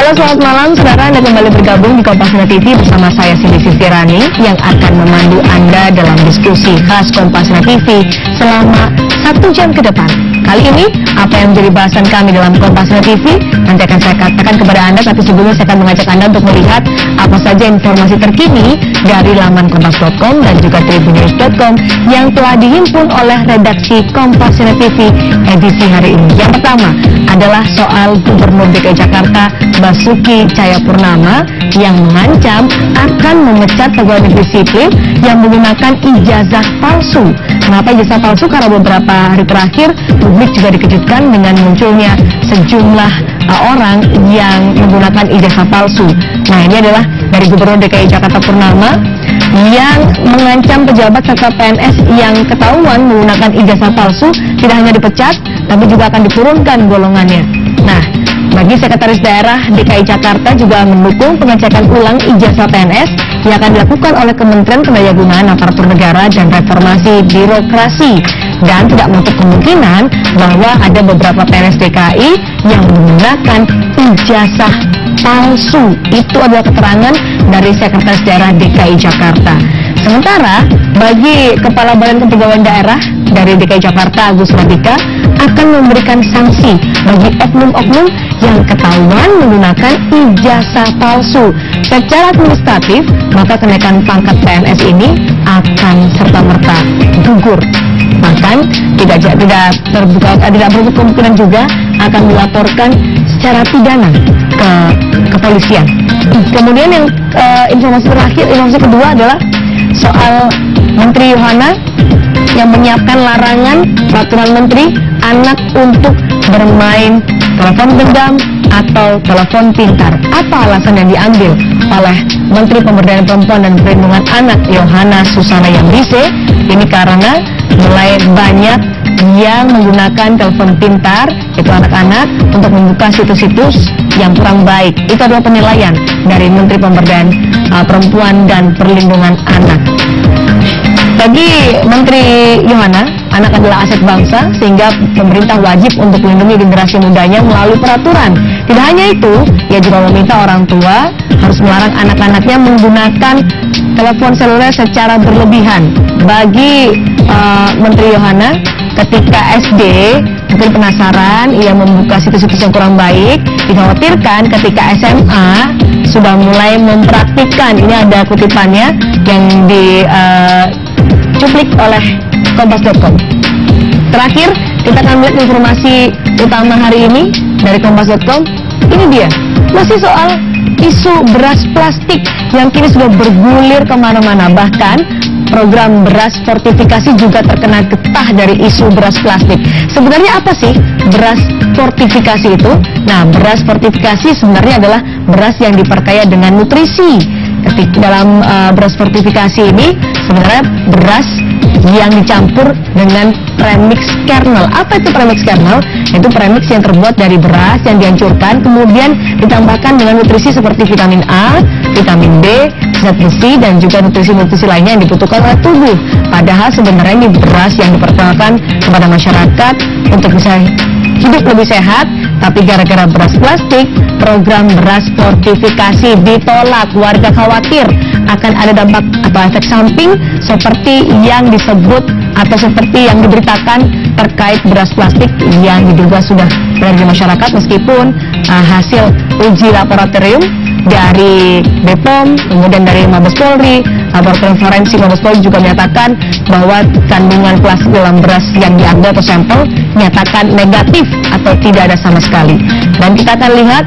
Halo, selamat malam saudara, Anda kembali bergabung di Kompas TV bersama saya Cindy Sistirani yang akan memandu Anda dalam diskusi khas Kompas TV selama 1 jam ke depan. Kali ini, apa yang menjadi bahasan kami dalam Kompas TV nanti akan saya katakan kepada Anda, tapi sebelumnya saya akan mengajak Anda untuk melihat apa saja informasi terkini dari laman kompas.com dan juga tribunnews.com yang telah dihimpun oleh redaksi Kompas TV edisi hari ini. Yang pertama adalah soal Gubernur DKI Jakarta Basuki Cahayapurnama yang mengancam akan memecat pegawai negeri sipil yang menggunakan ijazah palsu. Kenapa ijazah palsu? Karena beberapa hari terakhir publik juga dikejutkan dengan munculnya sejumlah orang yang menggunakan ijazah palsu. Nah, ini adalah dari Gubernur DKI Jakarta Purnama yang mengancam pejabat serta PNS yang ketahuan menggunakan ijazah palsu tidak hanya dipecat, tapi juga akan diturunkan golongannya. Nah, bagi Sekretaris Daerah DKI Jakarta juga mendukung pengecekan ulang ijazah PNS yang akan dilakukan oleh Kementerian Pendaya-gunaan Aparatur Negara dan Reformasi Birokrasi, dan tidak menutup kemungkinan bahwa ada beberapa PNS DKI yang menggunakan ijazah palsu. Itu adalah keterangan dari Sekretaris Daerah DKI Jakarta. Sementara bagi Kepala Badan Kepegawaian Daerah dari DKI Jakarta Agus Ratika akan memberikan sanksi bagi oknum-oknum yang ketahuan menggunakan ijazah palsu. Secara administratif, maka kenaikan pangkat PNS ini akan serta-merta gugur. Bahkan tidak berbuka kemungkinan juga akan dilaporkan secara pidana ke kepolisian. Kemudian yang informasi kedua adalah soal Menteri Yohana yang menyiapkan larangan peraturan menteri anak untuk bermain telepon genggam atau telepon pintar. Apa alasan yang diambil oleh Menteri Pemberdayaan Perempuan dan Perlindungan Anak Yohana Susana Yambise? Ini karena mulai banyak yang menggunakan telepon pintar, itu anak-anak, untuk membuka situs-situs yang kurang baik. Itu adalah penilaian dari Menteri Pemberdayaan Perempuan dan Perlindungan Anak. Bagi Menteri Yohana, anak adalah aset bangsa, sehingga pemerintah wajib untuk melindungi generasi mudanya melalui peraturan. Tidak hanya itu, ia juga meminta orang tua harus melarang anak-anaknya menggunakan telepon seluler secara berlebihan. Bagi Menteri Yohana, ketika SD mungkin penasaran, ia membuka situs-situs yang kurang baik. Dikhawatirkan ketika SMA sudah mulai mempraktikkan. Ini ada kutipannya yang dicuplik oleh kompas.com. Terakhir, kita akan melihat informasi utama hari ini dari kompas.com. Ini dia, masih soal isu beras plastik yang kini sudah bergulir kemana-mana. Bahkan program beras fortifikasi juga terkena getah dari isu beras plastik. Sebenarnya apa sih beras fortifikasi itu? Nah, beras fortifikasi sebenarnya adalah beras yang diperkaya dengan nutrisi. Dalam beras fortifikasi ini sebenarnya beras yang dicampur dengan premix kernel. Apa itu premix kernel? Itu premix yang terbuat dari beras yang dihancurkan, kemudian ditambahkan dengan nutrisi seperti vitamin A, vitamin B, zat besi, dan juga nutrisi-nutrisi lainnya yang dibutuhkan oleh tubuh. Padahal sebenarnya ini beras yang diperkenalkan kepada masyarakat untuk bisa hidup lebih sehat, tapi gara-gara beras plastik, program beras fortifikasi ditolak. Warga khawatir akan ada dampak atau efek samping seperti yang disebut atau seperti yang diberitakan terkait beras plastik yang diduga sudah berada di masyarakat, meskipun hasil uji laboratorium dari BPOM, kemudian dari Mabes Polri, laboratorium forensik Mabes Polri juga menyatakan bahwa kandungan plastik dalam beras yang diambil atau sampel menyatakan negatif atau tidak ada sama sekali. Dan kita akan lihat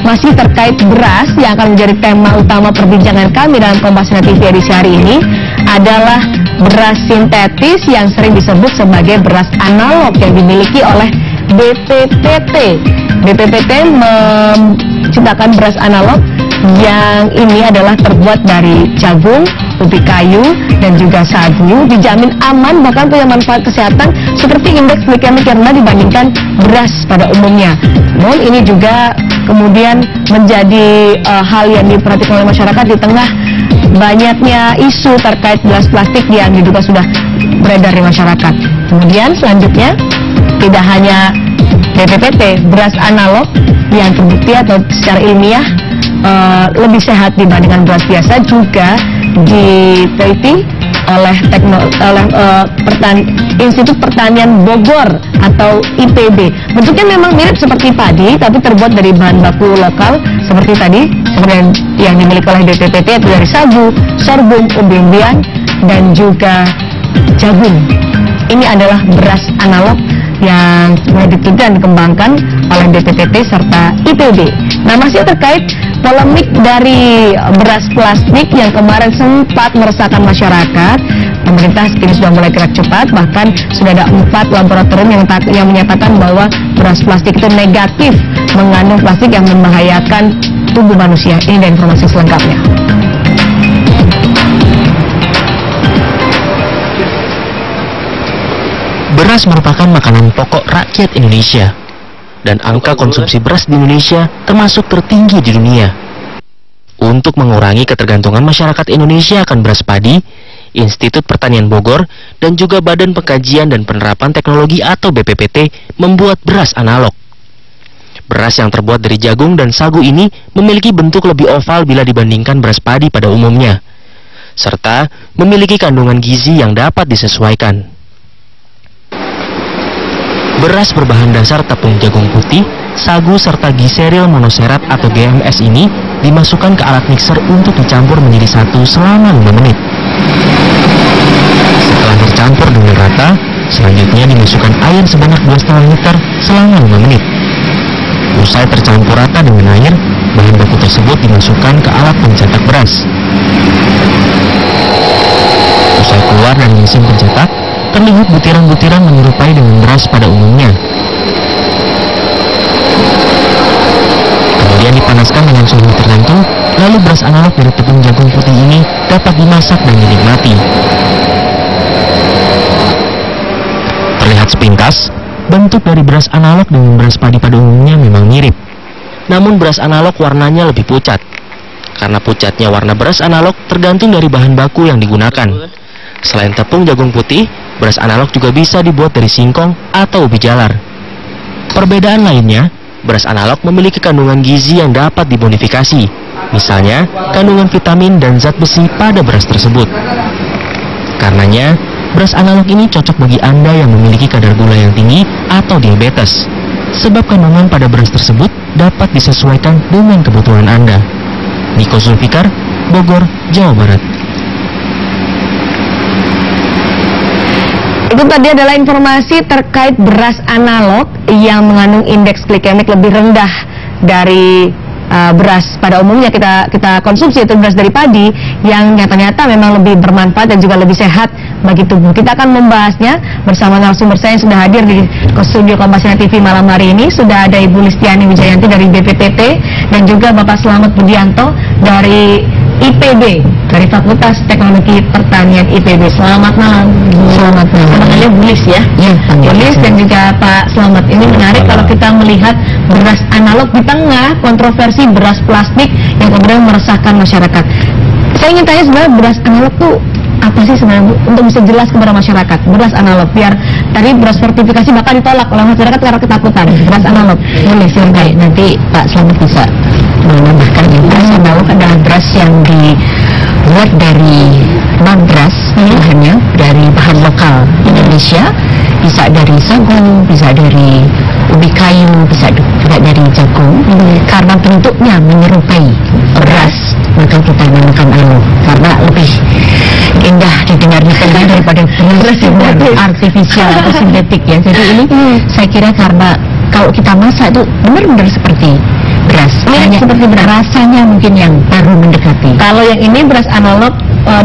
masih terkait beras yang akan menjadi tema utama perbincangan kami dalam Kompas TV edisi hari ini adalah beras sintetis yang sering disebut sebagai beras analog yang dimiliki oleh BPPT. BPPT menciptakan beras analog yang ini adalah terbuat dari jagung, ubi kayu, dan juga sagu. Dijamin aman, bahkan punya manfaat kesehatan seperti indeks glikemik yang rendah dibandingkan beras pada umumnya. Namun ini juga kemudian menjadi hal yang diperhatikan oleh masyarakat di tengah banyaknya isu terkait beras plastik yang diduga sudah beredar di masyarakat. Kemudian selanjutnya, tidak hanya BPPT, beras analog yang terbukti atau secara ilmiah lebih sehat dibandingkan beras biasa, juga diteliti oleh Institut Pertanian Bogor atau IPB. Bentuknya memang mirip seperti padi, tapi terbuat dari bahan baku lokal seperti tadi, seperti yang dimiliki oleh BPPT, itu dari sagu, sorghum, umbi-umbian, dan juga jagung. Ini adalah beras analog yang mulai diteliti dan dikembangkan oleh BPPT serta IPB. Nah, masih terkait polemik dari beras plastik yang kemarin sempat meresahkan masyarakat, pemerintah kini sudah mulai gerak cepat. Bahkan sudah ada 4 laboratorium yang menyatakan bahwa beras plastik itu negatif, mengandung plastik yang membahayakan tubuh manusia. Ini dan informasi selengkapnya. Beras merupakan makanan pokok rakyat Indonesia, dan angka konsumsi beras di Indonesia termasuk tertinggi di dunia. Untuk mengurangi ketergantungan masyarakat Indonesia akan beras padi, Institut Pertanian Bogor dan juga Badan Pengkajian dan Penerapan Teknologi atau BPPT membuat beras analog. Beras yang terbuat dari jagung dan sagu ini memiliki bentuk lebih oval bila dibandingkan beras padi pada umumnya, serta memiliki kandungan gizi yang dapat disesuaikan. Beras berbahan dasar tepung jagung putih, sagu serta gliseril monoserat atau GMS ini dimasukkan ke alat mixer untuk dicampur menjadi satu selama 5 menit. Setelah tercampur dengan rata, selanjutnya dimasukkan air sebanyak 2,5 liter selama 5 menit. Usai tercampur rata dengan air, bahan baku tersebut dimasukkan ke alat pencetak beras. Usai keluar dari mesin pencetak, terlihat butiran-butiran menyerupai dengan beras pada umumnya. Kemudian dipanaskan dengan suhu tertentu, lalu beras analog dari tepung jagung putih ini dapat dimasak dan dinikmati. Terlihat sepintas, bentuk dari beras analog dengan beras padi pada umumnya memang mirip. Namun beras analog warnanya lebih pucat. Karena pucatnya warna beras analog tergantung dari bahan baku yang digunakan. Selain tepung jagung putih, beras analog juga bisa dibuat dari singkong atau ubi jalar. Perbedaan lainnya, beras analog memiliki kandungan gizi yang dapat dimodifikasi. Misalnya, kandungan vitamin dan zat besi pada beras tersebut. Karenanya, beras analog ini cocok bagi Anda yang memiliki kadar gula yang tinggi atau diabetes. Sebab kandungan pada beras tersebut dapat disesuaikan dengan kebutuhan Anda. Niko Zulfikar, Bogor, Jawa Barat. Itu tadi adalah informasi terkait beras analog yang mengandung indeks glikemik lebih rendah dari beras pada umumnya kita konsumsi, itu beras dari padi yang ternyata memang lebih bermanfaat dan juga lebih sehat bagi tubuh. Kita akan membahasnya bersama narasumber saya yang sudah hadir di studio Kompasiana TV malam hari ini. Sudah ada Ibu Listiani Wijayanti dari BPPT dan juga Bapak Slamet Budianto dari IPB, dari Fakultas Teknologi Pertanian IPB. Selamat malam. Selamat malam. Namanya Bu Lis ya? Iya, Bu Lis dan juga Pak Slamet. Ini menarik kalau kita melihat beras analog di tengah kontroversi beras plastik yang kemudian meresahkan masyarakat. Saya ingin tanya sebenarnya beras analog tuh apa sih sebenarnya, Bu? Untuk bisa jelas kepada masyarakat, beras analog. Biar tadi beras sertifikasi bahkan ditolak oleh masyarakat karena ketakutan. Beras analog. Boleh, silakan. Nanti Pak Slamet bisa menambahkan ya. Beras analog adalah beras yang dibuat dari non-beras, bahannya dari bahan lokal Indonesia, bisa dari sagu, bisa dari ubi kayu, bisa juga dari jagung. Karena bentuknya menyerupai beras, maka kita namakan analog karena lebih indah didengar di telinga daripada beras yang artifisial atau sintetik ya. Jadi ini saya kira karena kalau kita masak itu benar-benar seperti beras, hanya seperti beras, rasanya mungkin yang baru mendekati. Kalau yang ini beras analog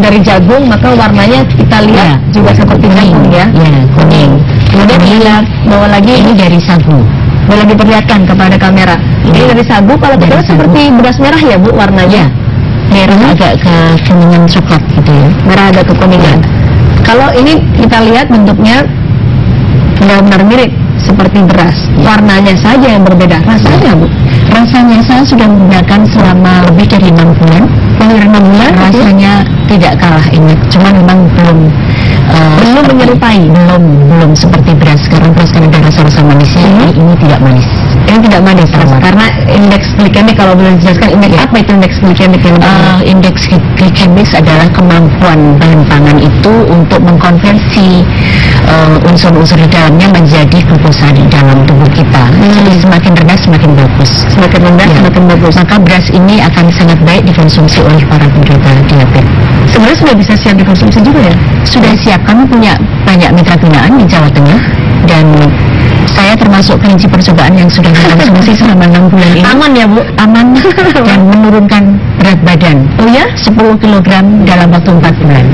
dari jagung, maka warnanya kita lihat juga seperti jagung ya. Ya, kuning. Kemudian kita bawa lagi ini dari sagu. Boleh diperlihatkan kepada kamera. Ini dari sagu. Kalau kita seperti beras merah ya Bu warnanya. Merah agak ke kuningan coklat gitu ya. Merah agak ke kuningan. Kalau ini kita lihat bentuknya benar-benar mirip seperti beras. Warnanya saja yang berbeda. Rasanya Bu? Rasanya saya sudah menggunakan selama lebih dari 6 bulan. Dari 6 bulan rasanya tidak kalah enak. Cuma memang belum menyerupai, belum seperti beras. Karena beras kan ada rasa manisnya. Ini tidak manis. Yang tidak manis, karena indeks glikemik, kalau boleh dijelaskan indeks apa itu indeks glikemik yang indeks glikemik adalah kemampuan bahan pangan itu untuk mengkonversi unsur-unsur di dalamnya menjadi glukosa di dalam tubuh kita. Jadi semakin rendah semakin bagus. Semakin rendah semakin bagus. Maka beras ini akan sangat baik dikonsumsi oleh para penderita diabetes. Sebenarnya sudah bisa siap dikonsumsi juga ya? Sudah siap, kami punya banyak mitra binaan di Jawa Tengah, dan saya termasuk kelinci percobaan yang sudah mengkonsumsi selama 6 bulan ini. Aman ya Bu? Aman, dan menurunkan berat badan. Oh ya? 10 kg dalam waktu 4 bulan.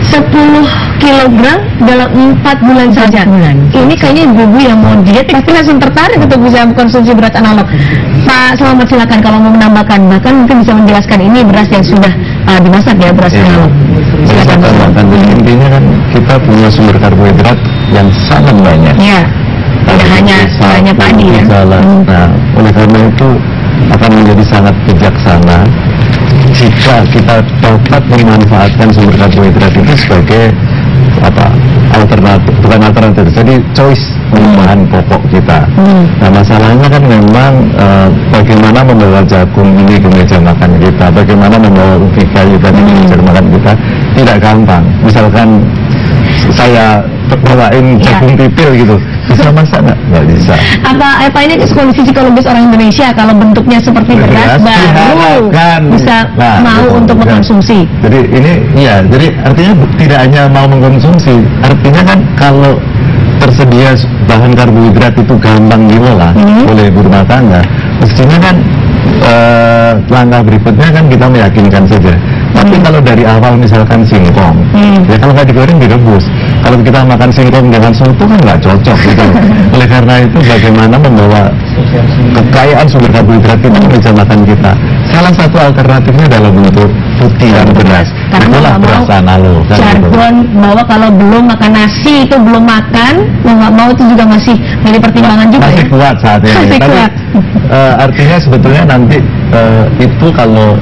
10 kg dalam 4 bulan saja. Ini kayaknya ibu-ibu yang mau diet pasti langsung tertarik untuk bisa konsumsi beras analog. Pak Selamat, silakan kalau mau menambahkan, bahkan mungkin bisa menjelaskan ini beras yang sudah dimasak ya, beras analog. Silakan tambahkan. Intinya kan kita punya sumber karbohidrat yang sangat banyak. Iya. Tidak hanya padi ya. Nah, oleh karena itu akan menjadi sangat bijaksana jika kita dapat memanfaatkan sumber karbohidrat itu sebagai alternatif, bukan alternatif, jadi choice bahan pokok kita. Nah, masalahnya kan memang bagaimana membawa jagung ini ke meja makan kita, bagaimana membawa ubi kayu tadi ke meja makan kita tidak gampang. Misalkan saya bawain jagung pipil gitu, bisa masak nggak bisa. Apa ini kondisi psikologis orang Indonesia kalau bentuknya seperti beras baru bisa mau untuk mengkonsumsi. Jadi ini ya, jadi artinya tidak hanya mau mengkonsumsi, artinya kan kalau tersedia bahan karbohidrat itu gampang diolah oleh ibu rumah tangga, mestinya kan langkah berikutnya kan kita meyakinkan saja. Tapi kalau dari awal misalkan singkong, ya kalau nggak digoreng direbus. Kalau kita makan singkong dengan soto kan nggak cocok gitu. Oleh karena itu bagaimana membawa kekayaan sumber karbohidrat itu ke meja makan kita. Salah satu alternatifnya dalam bentuk putihan beras. Itulah beras analog. Jargon bahwa kalau belum makan nasi itu belum makan, mau nggak mau itu juga masih menjadi pertimbangan juga. Masih kuat saat ini. Masih kuat. Artinya sebetulnya nanti itu kalau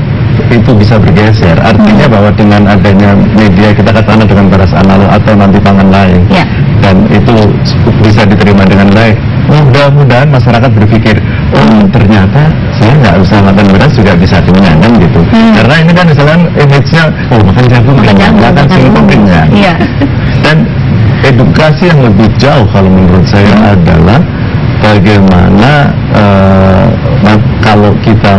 itu bisa bergeser, artinya bahwa dengan adanya media kita katakan dengan beras analog atau nanti pangan lain, dan itu bisa diterima dengan baik, mudah-mudahan masyarakat berpikir, oh ternyata saya nggak usah makan beras juga bisa kenyang kan gitu. Karena ini kan misalkan image-nya, oh makan jagung kenyang, makan singkong kenyang. Dan edukasi yang lebih jauh kalau menurut saya adalah bagaimana kalau kita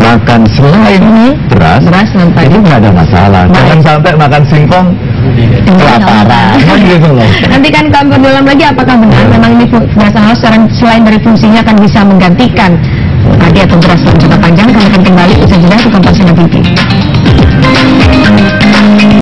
makan selain beras itu nggak ada masalah. Jangan sampai makan singkong kelaparan gitu loh. Nanti kan kami perdalam lagi apakah benar memang ini beras analog selain dari fungsinya akan bisa menggantikan padi atau beras dalam jangka panjang. Kami akan kembali usai jeda ke Kompas Sinar TV.